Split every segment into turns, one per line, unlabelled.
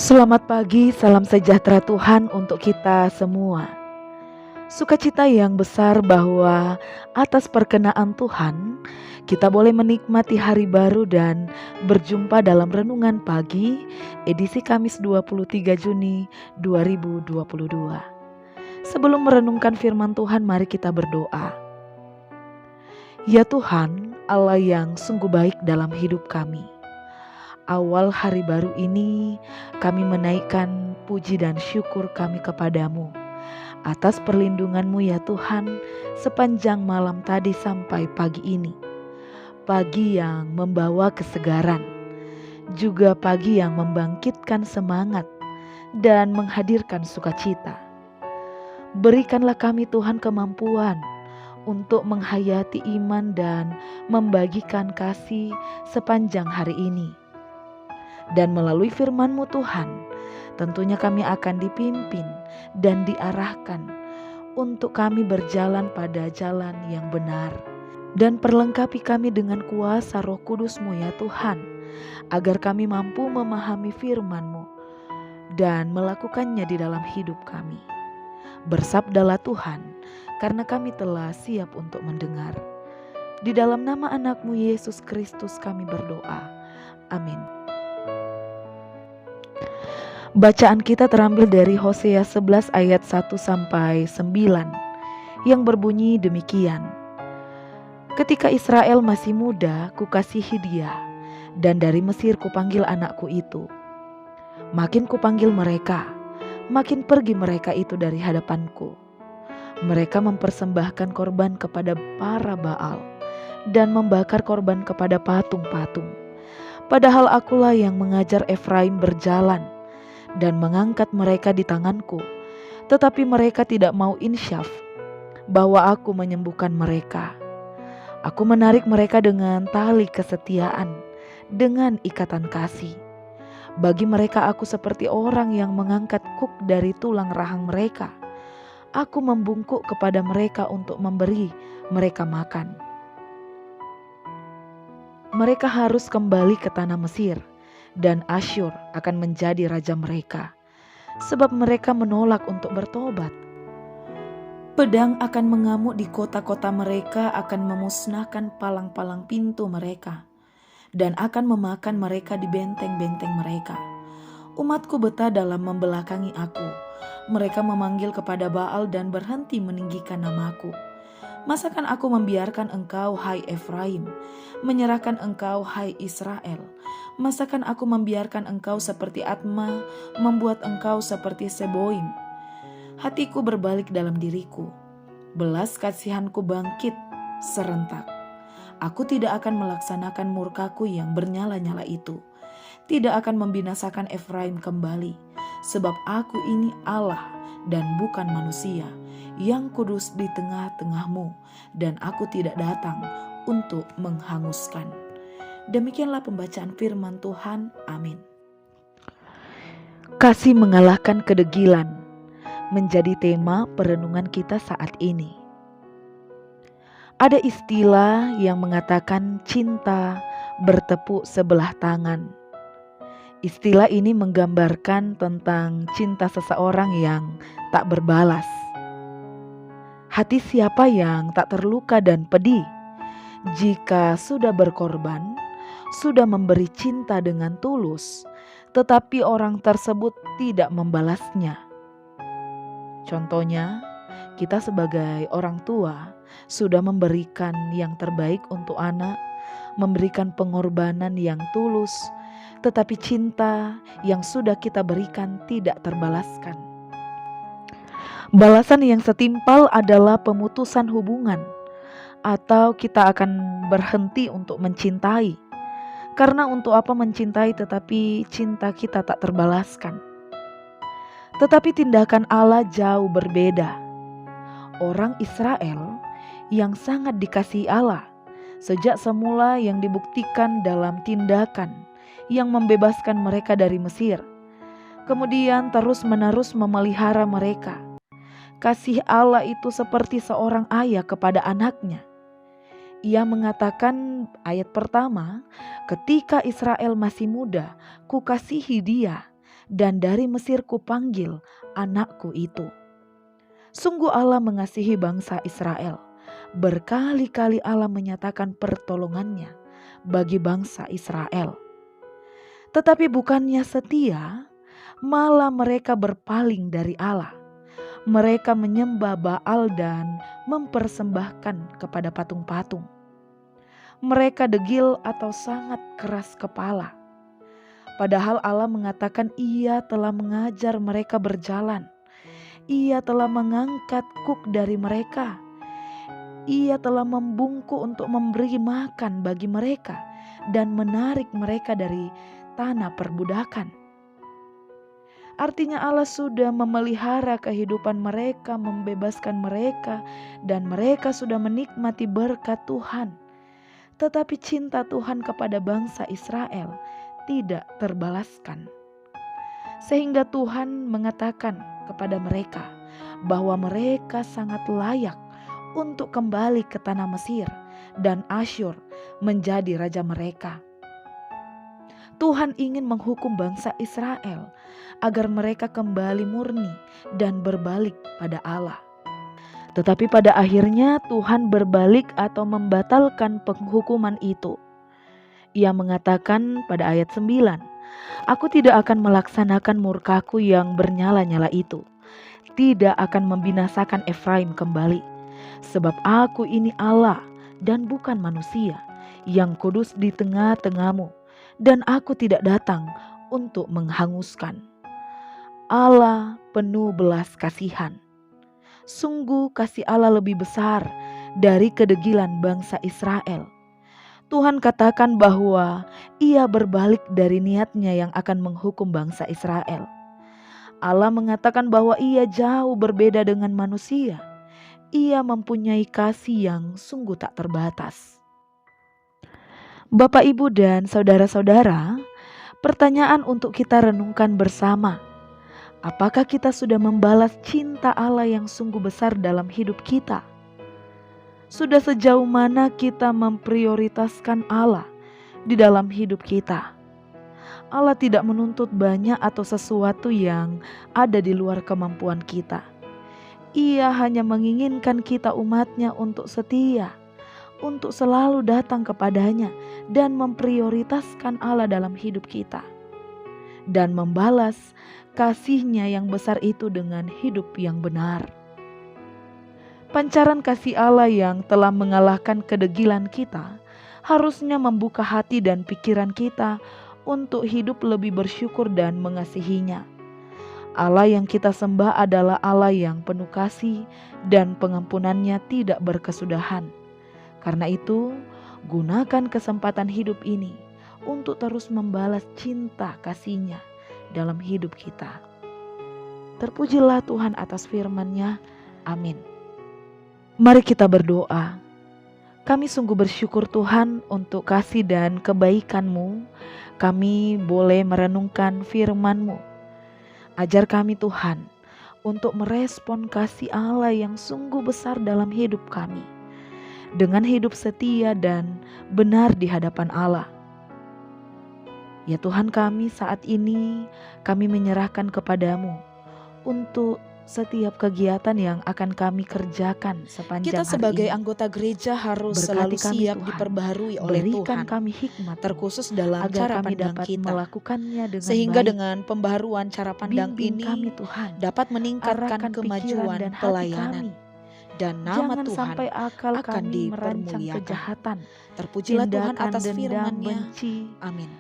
Selamat pagi, salam sejahtera Tuhan untuk kita semua. Sukacita yang besar bahwa atas perkenaan Tuhan, kita boleh menikmati hari baru dan berjumpa dalam renungan pagi edisi Kamis 23 Juni 2022. Sebelum merenungkan firman Tuhan, mari kita berdoa. Ya Tuhan, Allah yang sungguh baik dalam hidup kami. Awal hari baru ini, kami menaikkan puji dan syukur kami kepadamu atas perlindungan-Mu ya Tuhan sepanjang malam tadi sampai pagi ini. Pagi yang membawa kesegaran, juga pagi yang membangkitkan semangat dan menghadirkan sukacita. Berikanlah kami Tuhan kemampuan untuk menghayati iman dan membagikan kasih sepanjang hari ini. Dan melalui firman-Mu Tuhan, tentunya kami akan dipimpin dan diarahkan untuk kami berjalan pada jalan yang benar. Dan perlengkapi kami dengan kuasa Roh Kudus-Mu ya Tuhan, agar kami mampu memahami firman-Mu dan melakukannya di dalam hidup kami. Bersabdalah Tuhan, karena kami telah siap untuk mendengar. Di dalam nama anak-Mu Yesus Kristus kami berdoa. Amin. Bacaan kita terambil dari Hosea 11 ayat 1 sampai 9 yang berbunyi demikian. Ketika Israel masih muda, kukasihi dia, dan dari Mesir kupanggil anakku itu. Makin kupanggil mereka, makin pergi mereka itu dari hadapanku. Mereka mempersembahkan korban kepada para Baal dan membakar korban kepada patung-patung. Padahal akulah yang mengajar Efraim berjalan dan mengangkat mereka di tanganku, tetapi mereka tidak mau insyaf bahwa aku menyembuhkan mereka. Aku menarik mereka dengan tali kesetiaan, dengan ikatan kasih. Bagi mereka aku seperti orang yang mengangkat kuk dari tulang rahang mereka. Aku membungkuk kepada mereka untuk memberi mereka makan. Mereka harus kembali ke tanah Mesir, dan Asyur akan menjadi raja mereka, sebab mereka menolak untuk bertobat. Pedang akan mengamuk di kota-kota mereka, akan memusnahkan palang-palang pintu mereka, dan akan memakan mereka di benteng-benteng mereka. Umatku betah dalam membelakangi aku. Mereka memanggil kepada Baal dan berhenti meninggikan namaku. Masakan aku membiarkan engkau, hai Efraim, menyerahkan engkau, hai Israel? Masakan aku membiarkan engkau seperti Atma, membuat engkau seperti Seboim? Hatiku berbalik dalam diriku, belas kasihanku bangkit serentak. Aku tidak akan melaksanakan murkaku yang bernyala-nyala itu, tidak akan membinasakan Efraim kembali, sebab aku ini Allah dan bukan manusia, yang kudus di tengah-tengahmu, dan aku tidak datang untuk menghanguskan. Demikianlah pembacaan firman Tuhan. Amin. Kasih mengalahkan kedegilan menjadi tema perenungan kita saat ini. Ada istilah yang mengatakan cinta bertepuk sebelah tangan. Istilah ini menggambarkan tentang cinta seseorang yang tak berbalas. Hati siapa yang tak terluka dan pedih jika sudah berkorban, sudah memberi cinta dengan tulus, tetapi orang tersebut tidak membalasnya. Contohnya, kita sebagai orang tua sudah memberikan yang terbaik untuk anak, memberikan pengorbanan yang tulus, tetapi cinta yang sudah kita berikan tidak terbalaskan. Balasan yang setimpal adalah pemutusan hubungan, atau kita akan berhenti untuk mencintai. Karena untuk apa mencintai tetapi cinta kita tak terbalaskan? Tetapi tindakan Allah jauh berbeda. Orang Israel yang sangat dikasihi Allah, sejak semula yang dibuktikan dalam tindakan yang membebaskan mereka dari Mesir, kemudian terus-menerus memelihara mereka. Kasih Allah itu seperti seorang ayah kepada anaknya. Ia mengatakan ayat pertama, ketika Israel masih muda, kukasihi dia, dan dari Mesir kupanggil anakku itu." Sungguh Allah mengasihi bangsa Israel. Berkali-kali Allah menyatakan pertolongannya bagi bangsa Israel. Tetapi bukannya setia, malah mereka berpaling dari Allah. Mereka menyembah Baal dan mempersembahkan kepada patung-patung. Mereka degil atau sangat keras kepala. Padahal Allah mengatakan Ia telah mengajar mereka berjalan. Ia telah mengangkat kuk dari mereka. Ia telah membungkuk untuk memberi makan bagi mereka dan menarik mereka dari tanah perbudakan. Artinya Allah sudah memelihara kehidupan mereka, membebaskan mereka, dan mereka sudah menikmati berkat Tuhan. Tetapi cinta Tuhan kepada bangsa Israel tidak terbalaskan. Sehingga Tuhan mengatakan kepada mereka bahwa mereka sangat layak untuk kembali ke tanah Mesir dan Asyur menjadi raja mereka. Tuhan ingin menghukum bangsa Israel agar mereka kembali murni dan berbalik pada Allah. Tetapi pada akhirnya Tuhan berbalik atau membatalkan penghukuman itu. Ia mengatakan pada ayat 9, "Aku tidak akan melaksanakan murkaku yang bernyala-nyala itu. Tidak akan membinasakan Efraim kembali. Sebab aku ini Allah dan bukan manusia, yang kudus di tengah-tengahmu, dan aku tidak datang untuk menghanguskan." Allah penuh belas kasihan. Sungguh kasih Allah lebih besar dari kedegilan bangsa Israel. Tuhan katakan bahwa Ia berbalik dari niatnya yang akan menghukum bangsa Israel. Allah mengatakan bahwa Ia jauh berbeda dengan manusia. Ia mempunyai kasih yang sungguh tak terbatas. Bapak, Ibu, dan saudara-saudara, pertanyaan untuk kita renungkan bersama. Apakah kita sudah membalas cinta Allah yang sungguh besar dalam hidup kita? Sudah sejauh mana kita memprioritaskan Allah di dalam hidup kita? Allah tidak menuntut banyak atau sesuatu yang ada di luar kemampuan kita. Ia hanya menginginkan kita umatnya untuk setia, untuk selalu datang kepadanya dan memprioritaskan Allah dalam hidup kita, dan membalas kasih-Nya yang besar itu dengan hidup yang benar. Pancaran kasih Allah yang telah mengalahkan kedegilan kita harusnya membuka hati dan pikiran kita untuk hidup lebih bersyukur dan mengasihinya. Allah yang kita sembah adalah Allah yang penuh kasih dan pengampunannya tidak berkesudahan. Karena itu, gunakan kesempatan hidup ini untuk terus membalas cinta kasih-Nya dalam hidup kita. Terpujilah Tuhan atas firman-Nya. Amin. Mari kita berdoa. Kami sungguh bersyukur Tuhan untuk kasih dan kebaikan-Mu. Kami boleh merenungkan firman-Mu. Ajar kami Tuhan untuk merespon kasih Allah yang sungguh besar dalam hidup kami, dengan hidup setia dan benar di hadapan Allah. Ya Tuhan, kami saat ini kami menyerahkan kepadamu untuk setiap kegiatan yang akan kami kerjakan sepanjang
Kita sebagai
hari ini.
anggota gereja harus
Berkati
selalu
kami,
siap
Tuhan.
diperbaharui oleh
Berikan
Tuhan,
kami hikmat
terkhusus dalam
agar
cara
kami
pandang
dapat
kita.
melakukannya dengan
Sehingga
baik.
dengan pembaharuan cara pandang
Bimbing
ini
kami Tuhan,
dapat meningkatkan
arahkan pikiran
kemajuan
dan hati
pelayanan,
kami.
dan nama
Jangan
Tuhan
sampai akal
akan
kami merancang
dipermuliakan.
kejahatan,
Terpujilah Tuhan
tindakan
atas
dendam,
firman-Nya.
benci,
Amin.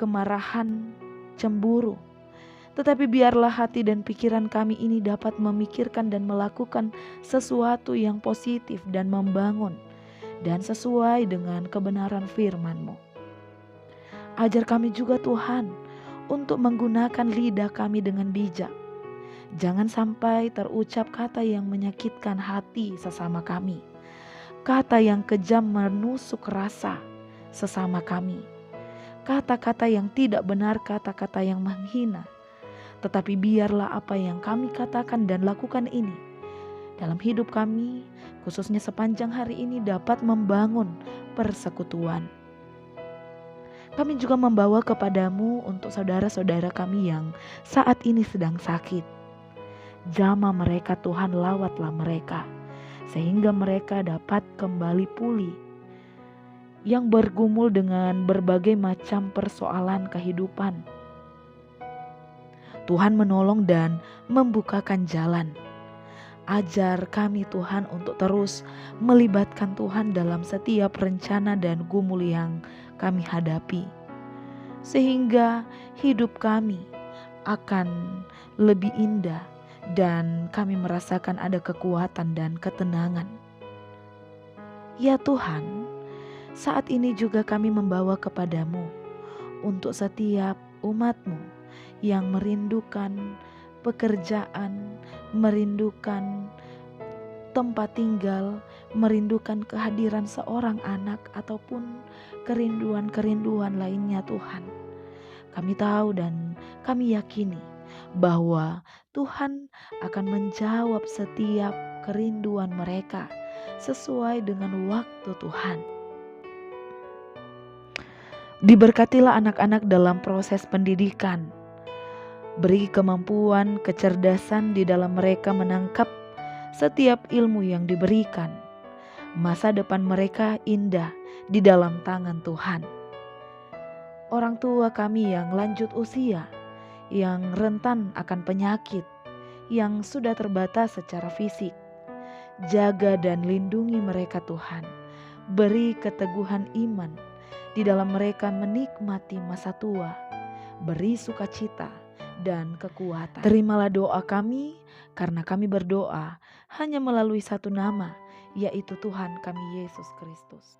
kemarahan, cemburu. Tetapi biarlah hati dan pikiran kami ini dapat memikirkan dan melakukan sesuatu yang positif dan membangun, dan sesuai dengan kebenaran firman-Mu. Ajar kami juga Tuhan untuk menggunakan lidah kami dengan bijak. Jangan sampai terucap kata yang menyakitkan hati sesama kami, kata yang kejam menusuk rasa sesama kami, kata-kata yang tidak benar, kata-kata yang menghina. Tetapi biarlah apa yang kami katakan dan lakukan ini dalam hidup kami, khususnya sepanjang hari ini, dapat membangun persekutuan. Kami juga membawa kepadamu untuk saudara-saudara kami yang saat ini sedang sakit. Jamah mereka Tuhan, lawatlah mereka, sehingga mereka dapat kembali pulih, yang bergumul dengan berbagai macam persoalan kehidupan. Tuhan menolong dan membukakan jalan. Ajar kami Tuhan untuk terus melibatkan Tuhan dalam setiap rencana dan gumul yang kami hadapi, sehingga hidup kami akan lebih indah dan kami merasakan ada kekuatan dan ketenangan. Ya Tuhan, saat ini juga kami membawa kepadamu untuk setiap umat-Mu yang merindukan pekerjaan, merindukan tempat tinggal, merindukan kehadiran seorang anak ataupun kerinduan-kerinduan lainnya Tuhan. Kami tahu dan kami yakini bahwa Tuhan akan menjawab setiap kerinduan mereka sesuai dengan waktu Tuhan. Diberkatilah anak-anak dalam proses pendidikan. Beri kemampuan, kecerdasan di dalam mereka menangkap setiap ilmu yang diberikan. Masa depan mereka indah di dalam tangan Tuhan. Orang tua kami yang lanjut usia, yang rentan akan penyakit, yang sudah terbatas secara fisik, jaga dan lindungi mereka Tuhan. Beri keteguhan iman di dalam mereka menikmati masa tua. Beri sukacita dan kekuatan. Terimalah doa kami, karena kami berdoa hanya melalui satu nama, yaitu Tuhan kami Yesus Kristus.